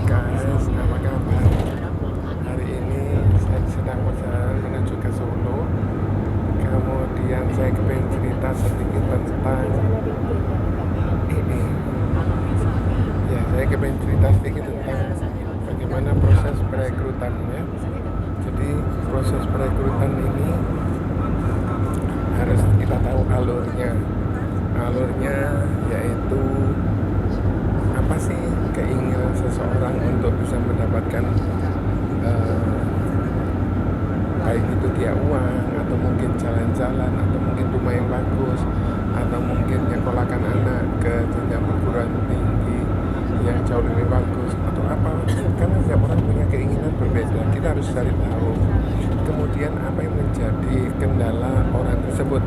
guys, apa kabar? Hari ini saya sedang perjalanan menuju ke Solo. Kemudian saya ingin cerita sedikit tentang ini. Ya, saya ingin cerita sedikit tentang bagaimana proses perekrutannya. Jadi proses perekrutan ini harus kita tahu alurnya. Alurnya yaitu apa sih keinginan seseorang untuk bisa mendapatkan baik itu dia uang atau mungkin jalan-jalan atau mungkin rumah yang bagus atau mungkin nyekolahkan anak ke jenjang perguruan tinggi yang jauh lebih bagus atau apa, karena setiap orang punya keinginan berbeda. Kita harus cari tahu kemudian apa yang menjadi kendala orang tersebut,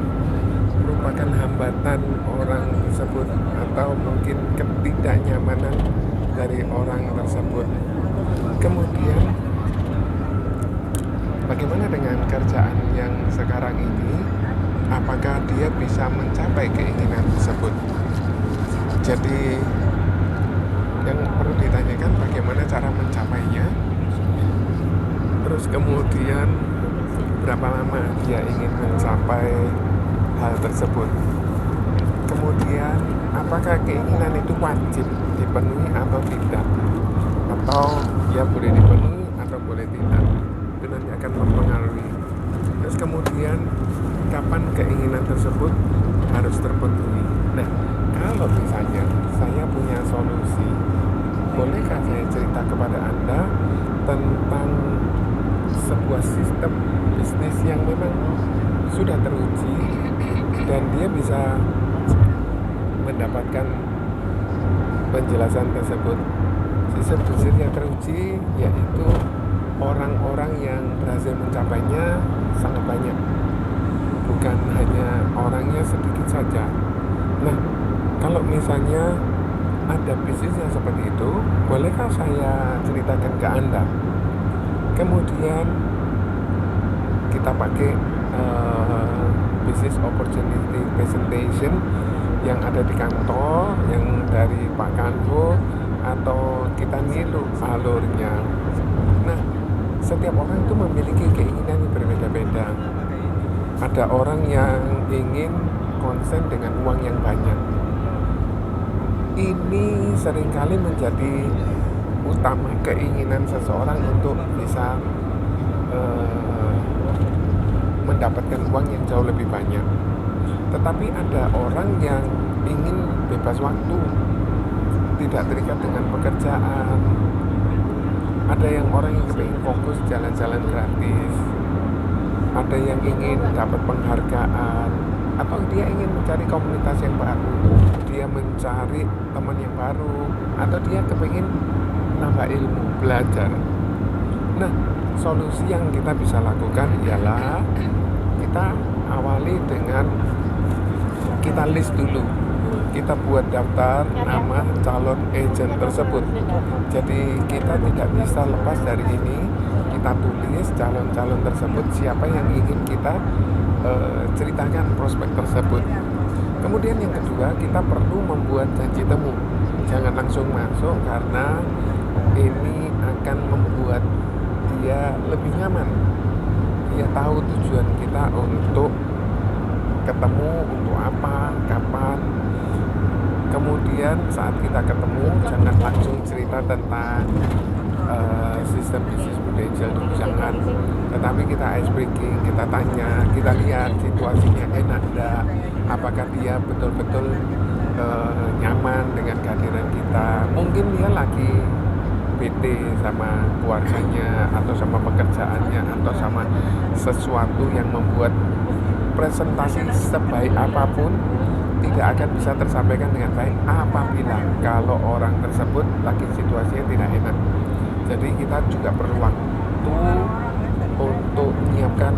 merupakan hambatan orang tersebut atau mungkin ketidaknyamanan dari orang tersebut. Kemudian bagaimana dengan kerjaan yang sekarang ini, apakah dia bisa mencapai keinginan tersebut. Jadi yang perlu ditanyakan bagaimana cara mencapainya, terus kemudian berapa lama dia ingin mencapai hal tersebut. Kemudian apakah keinginan itu wajib dipenuhi atau tidak, atau ya boleh dipenuhi atau boleh tidak, itu nanti akan mempengaruhi. Terus kemudian kapan keinginan tersebut harus terpenuhi. Nah, kalau misalnya saya punya solusi, bolehkah saya cerita kepada Anda tentang sebuah sistem bisnis yang memang sudah teruji dan dia bisa mendapatkan penjelasan tersebut. Sistem bisnis yang teruji yaitu orang-orang yang berhasil mencapainya sangat banyak, bukan hanya orangnya sedikit saja. Nah, kalau misalnya ada bisnis yang seperti itu, bolehkah saya ceritakan ke Anda? Kemudian kita pakai business opportunity presentation yang ada di kantor, yang dari Pak Kanwo, atau kita niru alurnya. Nah, setiap orang itu memiliki keinginan yang berbeda-beda. Ada orang yang ingin konsen dengan uang yang banyak. Ini seringkali menjadi utama keinginan seseorang untuk bisa mendapatkan uang yang jauh lebih banyak. Tetapi ada orang yang ingin bebas waktu, tidak terikat dengan pekerjaan. Ada yang orang yang ingin fokus jalan-jalan gratis. Ada yang ingin dapat penghargaan, atau dia ingin mencari komunitas yang baru, dia mencari teman yang baru, atau dia kepingin nambah ilmu, belajar. Nah, solusi yang kita bisa lakukan ialah kita awali dengan kita list dulu. Kita buat daftar nama calon agent tersebut. Jadi kita tidak bisa lepas dari ini. Kita tulis calon-calon tersebut, siapa yang ingin kita ceritakan prospek tersebut. Kemudian yang kedua, kita perlu membuat janji temu. Jangan langsung masuk, karena ini akan membuat dia lebih nyaman. Dia tahu tujuan kita untuk ketemu, untuk apa, kapan. Kemudian saat kita ketemu, jangan langsung cerita tentang sistem bisnis potential itu, jangan. Tetapi kita ice breaking, kita tanya, kita lihat situasinya enak enggak, apakah dia betul-betul nyaman dengan kehadiran kita. Mungkin dia lagi bete sama keluarganya, atau sama pekerjaannya, atau sama sesuatu yang membuat presentasi sebaik apapun tidak akan bisa tersampaikan dengan baik apabila kalau orang tersebut lagi situasinya tidak enak. Jadi kita juga perlu waktu untuk menyiapkan,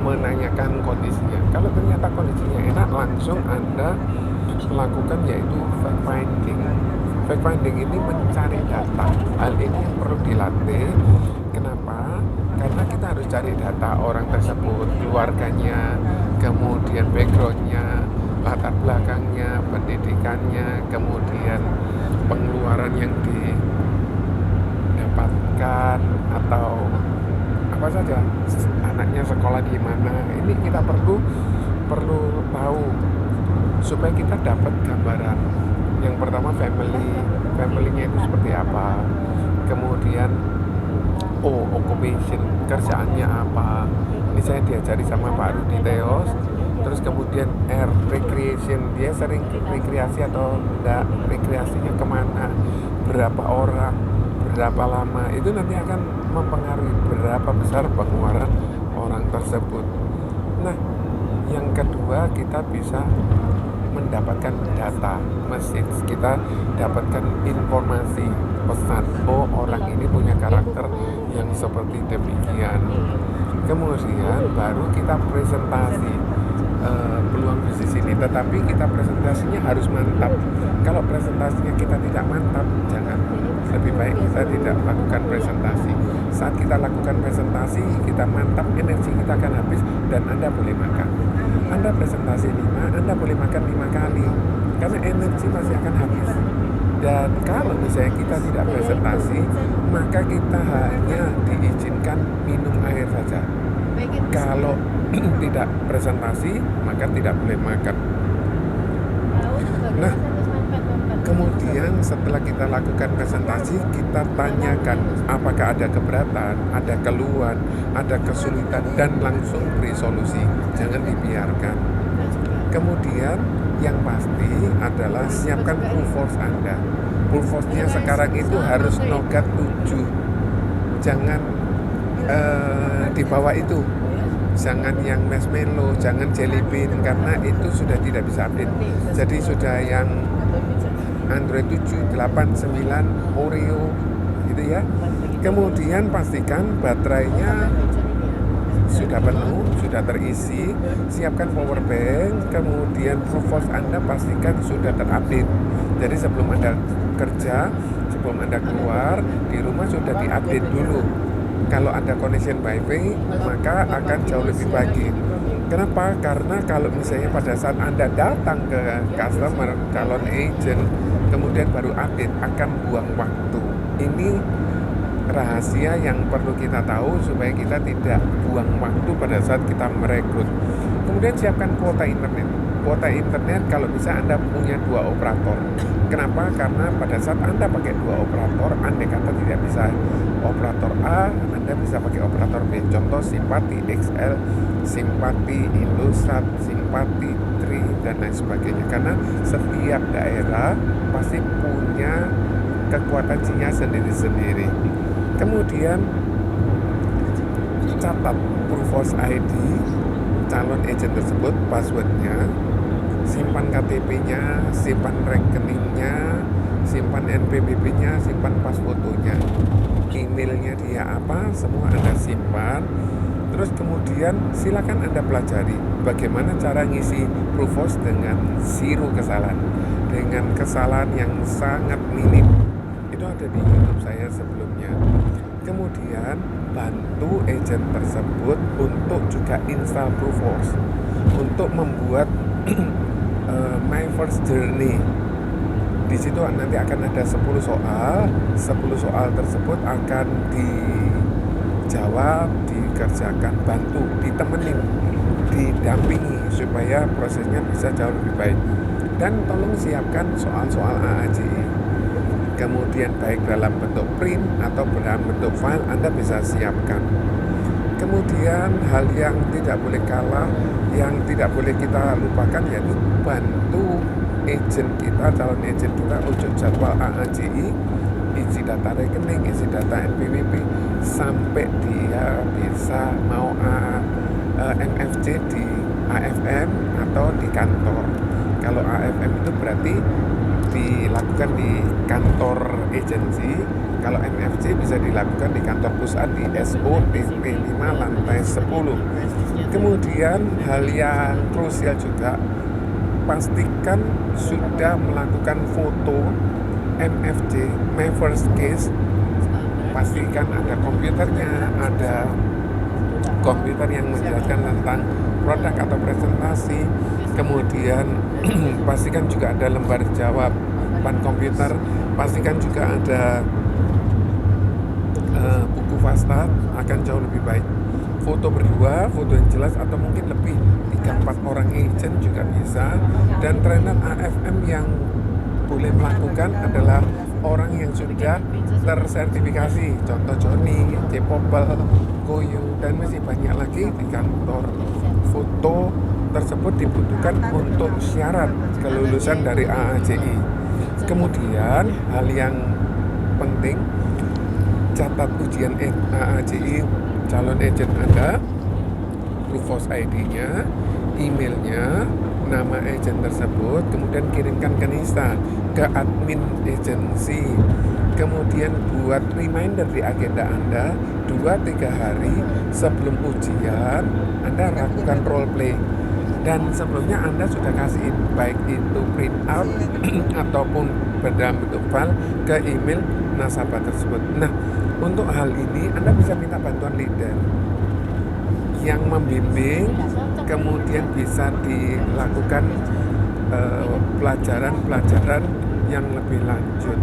menanyakan kondisinya. Kalau ternyata kondisinya enak, langsung Anda lakukan yaitu fact finding. Fact finding ini mencari data. Hal ini perlu dilatih. Kenapa? Karena kita harus cari data orang tersebut, keluarganya, kemudian backgroundnya, latar belakangnya, pendidikannya, kemudian pengeluaran yang didapatkan atau apa saja, anaknya sekolah di mana. Ini kita perlu tahu supaya kita dapat gambaran. Yang pertama familynya itu seperti apa, kemudian occupation, kerjaannya apa. Ini saya diajari sama Pak Rudi Theos. Terus kemudian recreation, dia sering rekreasi atau enggak, rekreasinya kemana, berapa orang, berapa lama, itu nanti akan mempengaruhi berapa besar pengeluaran orang tersebut. Nah, yang kedua, kita bisa mendapatkan data, message, kita dapatkan informasi, pesan, orang ini punya karakter yang seperti demikian. Kemudian baru kita presentasi peluang bisnis ini, tetapi kita presentasinya harus mantap. Kalau presentasinya kita tidak mantap, jangan, lebih baik kita tidak lakukan presentasi. Saat kita lakukan presentasi, kita mantap, energi kita akan habis dan Anda boleh makan. Anda presentasi 5, Anda boleh makan 5 kali karena energi masih akan habis. Dan kalau misalnya kita tidak presentasi, maka kita hanya diizinkan minum air saja. Kalau tidak presentasi, maka tidak boleh makan. Nah, kemudian setelah kita lakukan presentasi, kita tanyakan apakah ada keberatan, ada keluhan, ada kesulitan, dan langsung beri solusi. Jangan dibiarkan. Kemudian yang pasti adalah siapkan full force Anda. Full force-nya sekarang itu harus nogat 7. Jangan di bawah itu. Jangan yang marshmallow, jangan jelly bean, karena itu sudah tidak bisa update. Jadi sudah yang Android 7, 8, 9, Oreo gitu ya. Kemudian pastikan baterainya sudah penuh, sudah terisi. Siapkan power bank. Kemudian full force Anda pastikan sudah terupdate. Jadi sebelum Anda kerja, sebelum Anda keluar, di rumah sudah diupdate dulu. Kalau ada connection wifi, maka akan jauh lebih baik. Kenapa? Karena kalau misalnya pada saat Anda datang ke customer, calon agent, kemudian baru update, akan buang waktu. Ini rahasia yang perlu kita tahu supaya kita tidak buang waktu pada saat kita merekrut. Kemudian siapkan kuota internet. Kuota internet kalau bisa Anda punya 2 operator. Kenapa? Karena pada saat Anda pakai 2 operator, andai kata tidak bisa operator A, Anda bisa pakai operator B. Contoh Simpati XL, Simpati Indosat, Simpati Tri, dan lain sebagainya. Karena setiap daerah pasti punya kekuatan sinyal sendiri-sendiri. Kemudian catat proof of ID calon agent tersebut, passwordnya, simpan KTP-nya, simpan rekeningnya, simpan NPWP-nya, simpan pas fotonya, emailnya dia apa, semua Anda simpan. Terus kemudian silakan Anda pelajari bagaimana cara ngisi proof dengan zero kesalahan, dengan kesalahan yang sangat minim. Itu ada di YouTube saya sebelumnya. Kemudian bantu agent tersebut untuk juga install Proofforce, untuk membuat My First Journey. Di situ nanti akan ada 10 soal. 10 soal tersebut akan dijawab, dikerjakan, bantu, ditemenin, didampingi supaya prosesnya bisa jauh lebih baik. Dan tolong siapkan soal-soal AAJI. Kemudian baik dalam bentuk print atau dalam bentuk file Anda bisa siapkan. Kemudian hal yang tidak boleh kalah, yang tidak boleh kita lupakan, yaitu bantu agent kita, calon agent kita untuk jadwal AAJI, isi data rekening, isi data NPWP, sampai dia bisa mau MFC di AFM atau di kantor. Kalau AFM itu berarti dilakukan di kantor agensi. Kalau MFC bisa dilakukan di kantor pusat di SOTP 5 lantai 10. Kemudian hal yang krusial juga, pastikan sudah melakukan foto MFC, My First Case. Pastikan ada komputernya, ada komputer yang menjelaskan tentang produk atau presentasi. Kemudian pastikan juga ada lembar jawaban komputer, pastikan juga ada buku fastat, akan jauh lebih baik. Foto berdua, foto yang jelas, atau mungkin lebih 3-4 orang agent juga bisa. Dan trainer AFM yang boleh melakukan adalah orang yang sudah tersertifikasi, contoh Joni, Cepopel, Koyo, dan masih banyak lagi di kantor. Foto tersebut dibutuhkan untuk syarat kelulusan dari AAJI. Kemudian hal yang penting, catat ujian AAJI calon agent Anda, Rufus ID-nya, emailnya, nama agent tersebut, kemudian kirimkan ke NISA, ke admin agency. Kemudian buat reminder di agenda Anda 2-3 hari sebelum ujian, Anda lakukan role play. Dan sebelumnya Anda sudah kasih baik itu print out ataupun dalam bentuk file ke email nasabah tersebut. Nah, untuk hal ini Anda bisa minta bantuan leader yang membimbing, kemudian bisa dilakukan pelajaran-pelajaran yang lebih lanjut.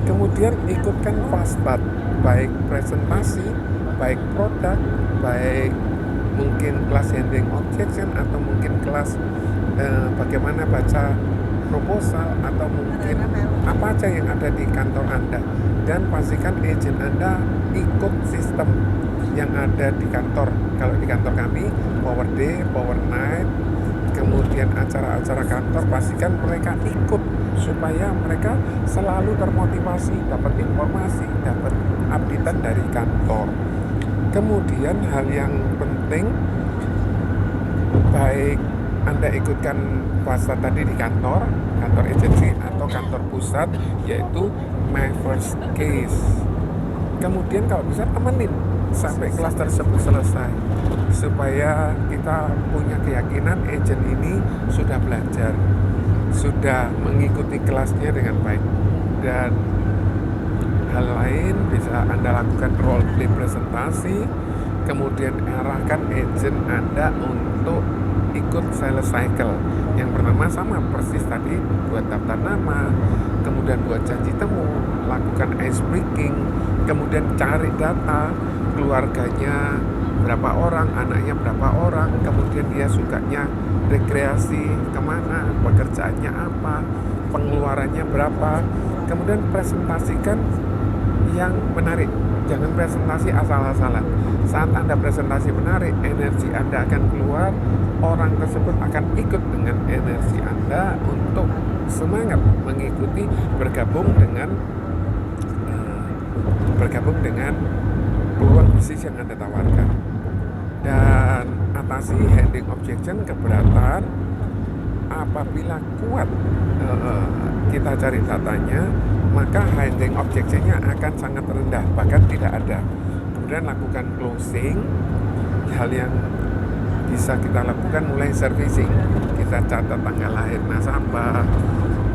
Kemudian ikutkan fastat, baik presentasi, baik produk, baik mungkin kelas handling objection, atau mungkin kelas bagaimana baca proposal, atau mungkin apa aja yang ada di kantor Anda. Dan pastikan agent Anda ikut sistem yang ada di kantor. Kalau di kantor kami, Power Day, Power Night, kemudian acara-acara kantor, pastikan mereka ikut supaya mereka selalu termotivasi, dapat informasi, dapat updatean dari kantor. Kemudian hal yang penting, baik Anda ikutkan puasa tadi di kantor agensi atau kantor pusat, yaitu My First Case. Kemudian kalau bisa temenin sampai kelas tersebut selesai, supaya kita punya keyakinan agent ini sudah belajar, sudah mengikuti kelasnya dengan baik. Dan hal lain bisa Anda lakukan role play presentasi, kemudian arahkan agent Anda untuk ikut sales cycle yang bernama sama persis tadi, buat daftar nama, kemudian buat janji temu, lakukan ice breaking, kemudian cari data keluarganya berapa orang, anaknya berapa orang, kemudian dia sukanya rekreasi kemana, pekerjaannya apa, pengeluarannya berapa. Kemudian presentasikan yang menarik, jangan presentasi asal-asalan. Saat Anda presentasi menarik, energi Anda akan keluar, orang tersebut akan ikut dengan energi Anda untuk semangat mengikuti, bergabung dengan peluang bisnis yang Anda tawarkan. Dan atasi handling objection, keberatan. Apabila kuat kita cari datanya, maka handling objectionnya akan sangat rendah, bahkan tidak ada. Kemudian lakukan closing. Hal yang bisa kita lakukan mulai servicing, kita catat tanggal lahir nasabah,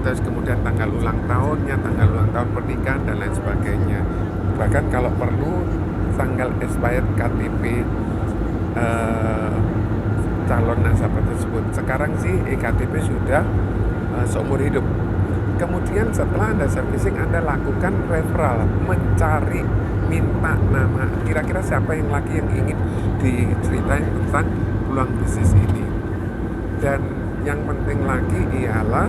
terus kemudian tanggal ulang tahunnya, tanggal ulang tahun pernikahan, dan lain sebagainya. Bahkan kalau perlu tanggal expired KTP calon nasabah tersebut. Sekarang sih eKTP sudah seumur hidup. Kemudian setelah Anda servicing, Anda lakukan referral, mencari, minta nama, kira-kira siapa yang lagi yang ingin diceritain tentang peluang bisnis ini. Dan yang penting lagi ialah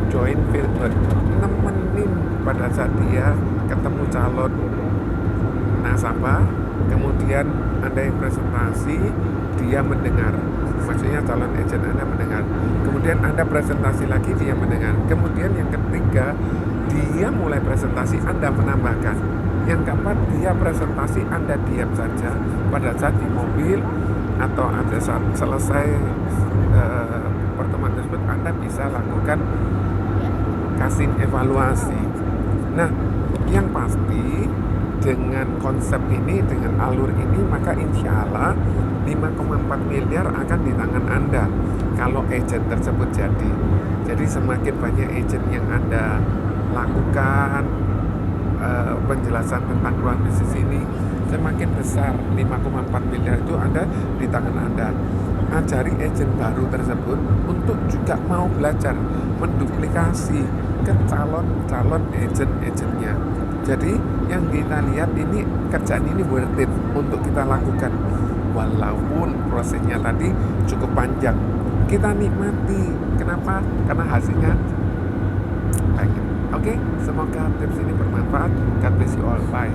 join fieldwork, nemenin pada saat dia ketemu calon nasabah, kemudian Anda yang presentasi, dia mendengar, maksudnya calon agent Anda mendengar, kemudian Anda presentasi lagi, dia mendengar, kemudian yang ketiga, dia mulai presentasi, Anda menambahkan, yang keempat, dia presentasi, Anda diam saja. Pada saat di mobil atau ada saat selesai pertemuan tersebut, Anda bisa lakukan kasih evaluasi. Nah, yang pasti dengan konsep ini, dengan alur ini, maka insya Allah 5,4 miliar akan di tangan Anda kalau agent tersebut jadi. Jadi semakin banyak agent yang Anda lakukan penjelasan tentang peluang bisnis ini, semakin besar. 5,4 miliar itu ada di tangan Anda. Ajari agent baru tersebut untuk juga mau belajar menduplikasi ke calon agent-agentnya. Jadi yang kita lihat ini, kerjaan ini worth it untuk kita lakukan, walaupun prosesnya tadi cukup panjang. Kita nikmati. Kenapa? Karena hasilnya banyak. Oke, semoga tips ini bermanfaat. God bless you all. Bye.